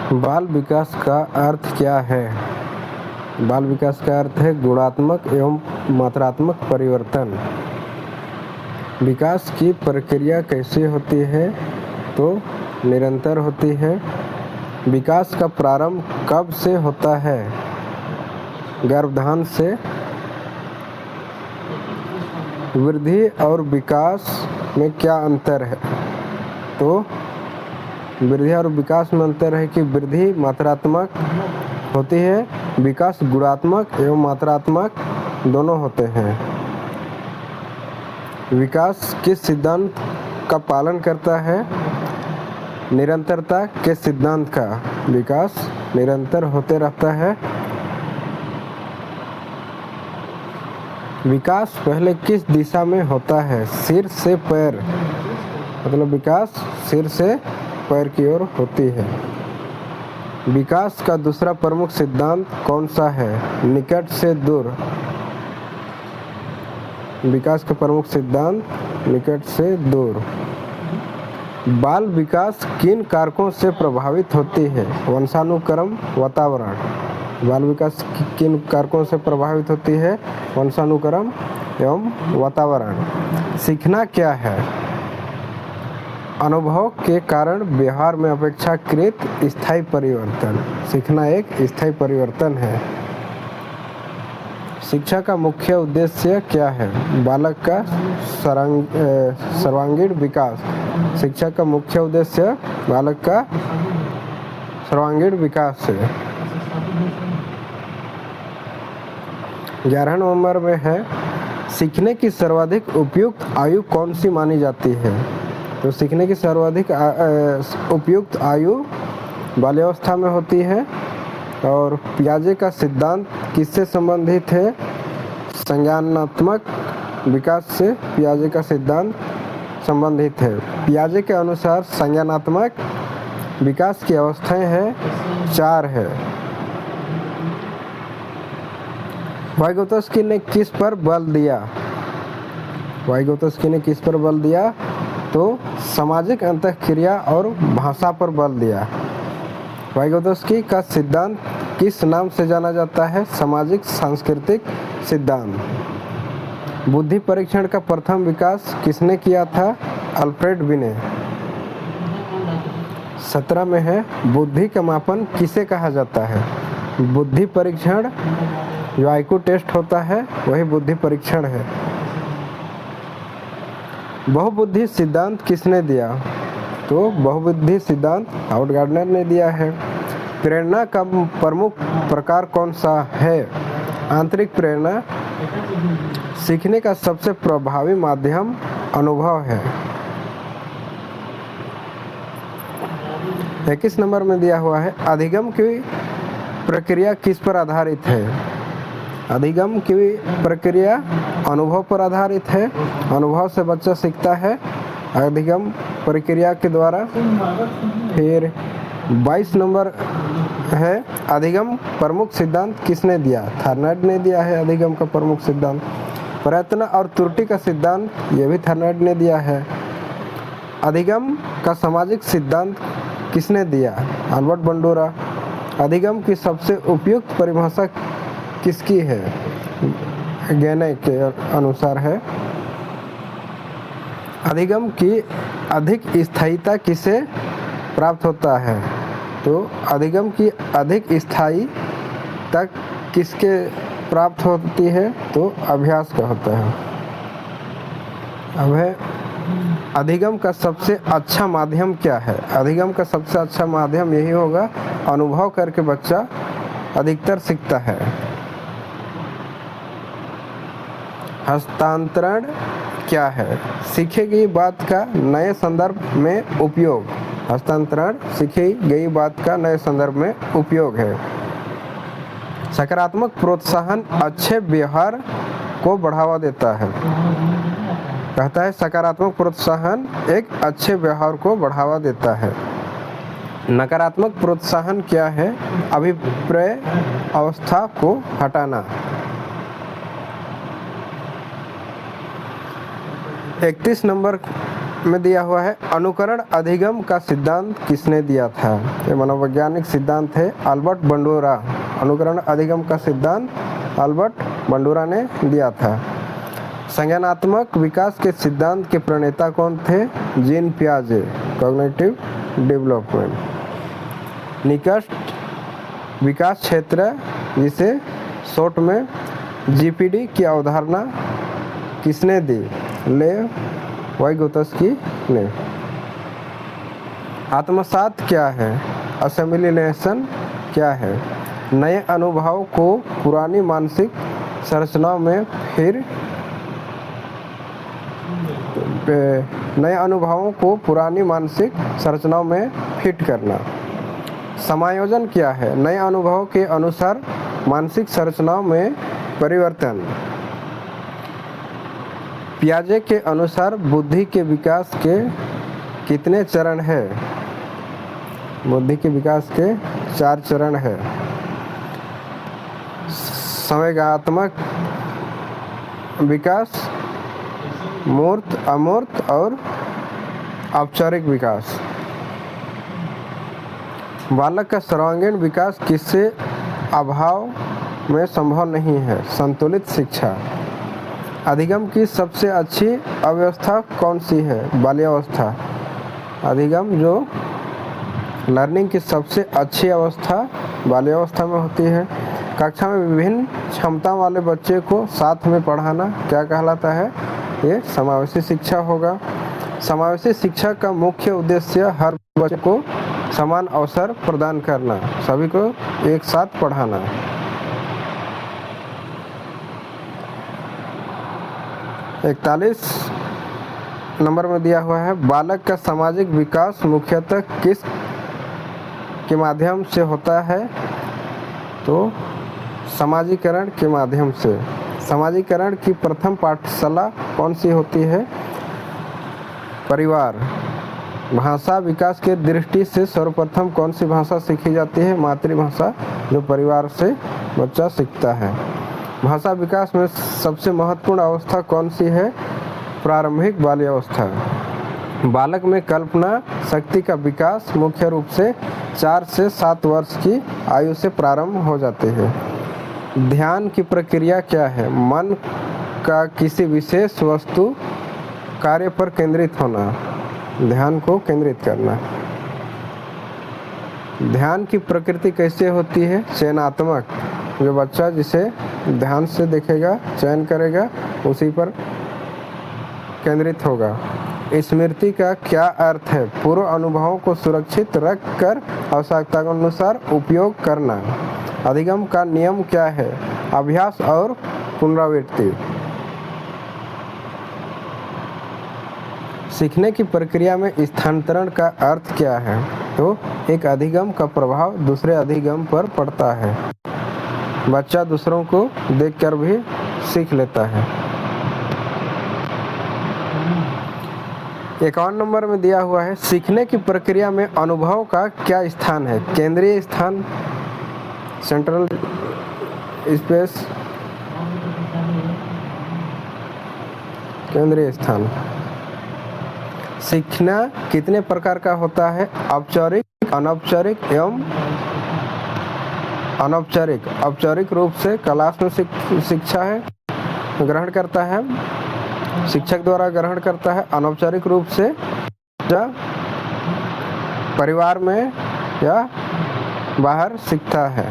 बाल विकास का अर्थ क्या है? बाल विकास का अर्थ है गुणात्मक एवं मात्रात्मक परिवर्तन। विकास की प्रक्रिया कैसे होती है? तो निरंतर होती है। विकास का प्रारंभ कब से होता है? गर्भाधान से। वृद्धि और विकास में क्या अंतर है? तो वृद्धि और विकास में अंतर है कि वृद्धि मात्रात्मक होती है, विकास गुणात्मक एवं मात्रात्मक दोनों होते हैं। विकास किस सिद्धांत का पालन करता है? निरंतरता के सिद्धांत का। विकास निरंतर होते रहता है। विकास पहले किस दिशा में होता है? सिर से पैर, मतलब विकास सिर से पैर की ओर होती है। विकास का दूसरा प्रमुख सिद्धांत कौन सा है? निकट से दूर। विकास का प्रमुख सिद्धांत निकट से दूर। बाल विकास किन कारकों से प्रभावित होती है? वंशानुक्रम, वातावरण। बाल विकास किन कारकों से प्रभावित होती है? वंशानुक्रम एवं वातावरण। सीखना क्या है? अनुभव के कारण व्यवहार में अपेक्षाकृत स्थायी परिवर्तन। सीखना एक स्थायी परिवर्तन है। शिक्षा का मुख्य उद्देश्य क्या है? बालक का सर्वांगीण विकास। शिक्षा का मुख्य उद्देश्य बालक का सर्वांगीण विकास है। 11 नवंबर में है, सीखने की सर्वाधिक उपयुक्त आयु कौन सी मानी जाती है? तो सीखने की सर्वाधिक उपयुक्त आयु बाल्यावस्था में होती है। और पियाजे का सिद्धांत किससे संबंधित है? संज्ञानात्मक विकास से पियाजे का सिद्धांत संबंधित है। पियाजे के अनुसार संज्ञानात्मक विकास की अवस्थाएं हैं 4 है। वाइगोत्स्की ने किस पर बल दिया? वाइगोत्स्की ने किस पर बल दिया? तो सामाजिक अंतःक्रिया और भाषा पर बल दिया। वाइगोत्स्की का सिद्धांत किस नाम से जाना जाता है? सामाजिक सांस्कृतिक सिद्धांत। बुद्धि परीक्षण का प्रथम विकास किसने किया था? अल्फ्रेड बिने। 17 में है, बुद्धि का मापन किसे कहा जाता है? बुद्धि परीक्षण, जो आईक्यू टेस्ट होता है वही बुद्धि परीक्षण है। बहुबुद्धि सिद्धांत किसने दिया? तो बहुबुद्धि सिद्धांत हावर्ड गार्डनर ने दिया है। प्रेरणा का प्रमुख प्रकार कौन सा है? आंतरिक प्रेरणा। सीखने का सबसे प्रभावी माध्यम अनुभव है। 21 नंबर में दिया हुआ है, अधिगम की प्रक्रिया किस पर आधारित है? अधिगम की प्रक्रिया अनुभव पर आधारित है। अनुभव से बच्चा सीखता है अधिगम प्रक्रिया के द्वारा। फिर 22 नंबर है, अधिगम प्रमुख सिद्धांत किसने दिया? थर्नैड ने दिया है अधिगम का प्रमुख सिद्धांत। प्रयत्न और त्रुटि का सिद्धांत ये भी थर्नैड ने दिया है। अधिगम का सामाजिक सिद्धांत किसने दिया? Albert Bandura. अधिगम की सबसे उपयुक्त परिभाषा किसकी है? गैने के अनुसार है। अधिगम की अधिक स्थायीता किसे प्राप्त होता है? तो अधिगम की अधिक स्थायी तक किसके प्राप्त होती है? तो अभ्यास का होता है। अब है, अधिगम का सबसे अच्छा माध्यम क्या है? अधिगम का सबसे अच्छा माध्यम यही होगा, अनुभव करके बच्चा अधिकतर सीखता है। हस्तांतरण क्या है? सीखी गई बात का नए संदर्भ में उपयोग। हस्तांतरण सीखी गई बात का नए संदर्भ में उपयोग है। सकारात्मक प्रोत्साहन अच्छे व्यवहार को बढ़ावा देता है। कहता है सकारात्मक प्रोत्साहन एक अच्छे व्यवहार को बढ़ावा देता है। नकारात्मक प्रोत्साहन क्या है? अभिप्राय अवस्था को हटाना। 31 नंबर में दिया हुआ है अनुकरण अधिगम का सिद्धांत किसने दिया था? ये मनोवैज्ञानिक सिद्धांत है, अल्बर्ट बंडूरा। अनुकरण अधिगम का सिद्धांत अल्बर्ट बंडूरा ने दिया था। संज्ञानात्मक विकास के सिद्धांत के प्रणेता कौन थे? जीन पियाजे, कॉग्निटिव डेवलपमेंट। निकट विकास क्षेत्र, जिसे शॉर्ट में जीपीडी की अवधारणा किसने दी? लेव वाइगोत्स्की ने। आत्मसात क्या है? असिमिलेशन क्या है? नए अनुभव को पुरानी मानसिक संरचनाओं में फिट करना। समायोजन क्या है? नए अनुभव के अनुसार मानसिक संरचनाओं में परिवर्तन। पियाजे के अनुसार बुद्धि के विकास के कितने चरण हैं? बुद्धि के विकास के 4 चरण है। संवेगात्मक विकास, मूर्त, अमूर्त और औपचारिक विकास। बालक का सर्वांगीण विकास किसके अभाव में संभव नहीं है? संतुलित शिक्षा। अधिगम की सबसे अच्छी अवस्था कौन सी है? बाल्यावस्था। अधिगम जो लर्निंग की सबसे अच्छी अवस्था बाल्यावस्था में होती है। कक्षा में विभिन्न क्षमता वाले बच्चे को साथ में पढ़ाना क्या कहलाता है? ये समावेशी शिक्षा होगा। समावेशी शिक्षा का मुख्य उद्देश्य हर बच्चे को समान अवसर प्रदान करना, सभी को एक साथ पढ़ाना। 41 नंबर में दिया हुआ है बालक का सामाजिक विकास मुख्यतः किस के माध्यम से होता है? तो समाजीकरण के माध्यम से। समाजीकरण की प्रथम पाठशाला कौन सी होती है? परिवार। भाषा विकास के दृष्टि से सर्वप्रथम कौन सी भाषा सीखी जाती है? मातृभाषा, जो परिवार से बच्चा सीखता है। भाषा विकास में सबसे महत्वपूर्ण अवस्था कौन सी है? प्रारंभिक बाल्यावस्था। बालक में कल्पना शक्ति का विकास मुख्य रूप से 4 से 7 वर्ष की आयु से प्रारंभ हो जाते हैं। ध्यान की प्रक्रिया क्या है? मन का किसी विशेष वस्तु कार्य पर केंद्रित होना, ध्यान को केंद्रित करना। ध्यान की प्रकृति कैसे होती है? चयनात्मक। जो बच्चा जिसे ध्यान से देखेगा, चयन करेगा, उसी पर केंद्रित होगा। स्मृति का क्या अर्थ है? पूर्व अनुभवों को सुरक्षित रख कर आवश्यकता के अनुसार उपयोग करना। अधिगम का नियम क्या है? अभ्यास और पुनरावृत्ति। सीखने की प्रक्रिया में स्थानांतरण का अर्थ क्या है? तो एक अधिगम का प्रभाव दूसरे अधिगम पर पड़ता है। बच्चा दूसरों को देखकर भी सीख लेता है। 51 नंबर में दिया हुआ है सीखने की प्रक्रिया में अनुभव का क्या स्थान है? केंद्रीय स्थान, सेंट्रल स्पेस, केंद्रीय स्थान। सीखना कितने प्रकार का होता है? औपचारिक, अनौपचारिक एवं अनौपचारिक। औपचारिक रूप से क्लास में शिक्षा है ग्रहण करता है, शिक्षक द्वारा ग्रहण करता है। अनौपचारिक रूप से परिवार में या बाहर सीखता है।